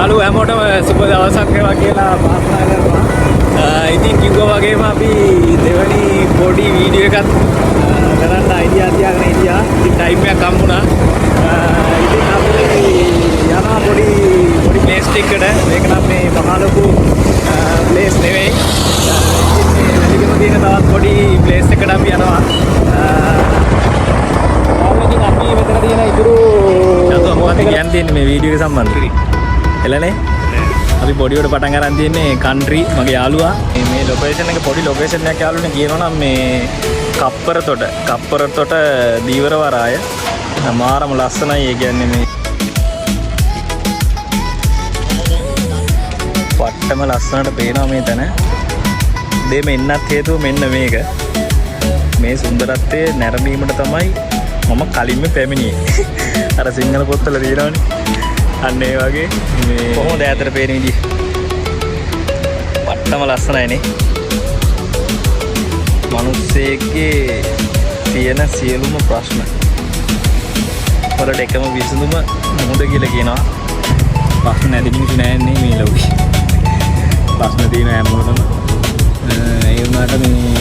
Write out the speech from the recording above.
යාළුවෝ හැමෝටම සුබ දවසක් වේවා කියලා ප්‍රාර්ථනා කරනවා. ඉතින් කිව්වා වගේම අපි දෙවැනි පොඩි වීඩියෝ එකක් කරන්න අයිඩියා තියාගෙන හිටියා. ඉතින් ටයිම් එකක් හම්බුණා. ඉතින් අපි යනවා පොඩි ප්ලේස් එකකට. මේක නම් මේ මහා ලොකු ප්ලේස් නෙවෙයි. ඉතින් මේ තියෙන තවත් පොඩි ප්ලේස් එකකට අපි යනවා. ඉතින් අපි මෙතන තියෙන ඉතුරු මොකක්ද කියන්නේ මේ වීඩියෝ එක සම්බන්ධව. එළනේ අපි පොඩිවට පටන් ගන්න තියෙන්නේ කන්ට්‍රි මගේ යාළුවා මේ ලොකේෂන් එක පොඩි ලොකේෂන් එකක් යාළුවනේ කියනවා නම් මේ කප්පරතොට දීවරවරාය මාරම ලස්සනයි. ඒ කියන්නේ මේ වට්ටම ලස්සනට පේනවා මේ තැන. දෙම එන්නත් හේතුව මෙන්න මේක. මේ සුන්දරත්වයේ නැරඹීමට තමයි මම කලින්ම පැමිණියේ. අර සිංහල පොත්වල තියෙනවනේ. අන්න ඒ වගේ මේ කොහොමද ඈතට පේන විදිහ. වට්ටම ලස්සනයිනේ. මිනිස්සෙක්ගේ තියෙන සියලුම ප්‍රශ්න වලට එකම විසඳුම මොකද කියලා කියනවා. ප්‍රශ්න නැති මිනිස්සු නැන්නේ මේ ලෝකේ. ප්‍රශ්න තියෙන හැමෝටම ඒ වුණාට මේ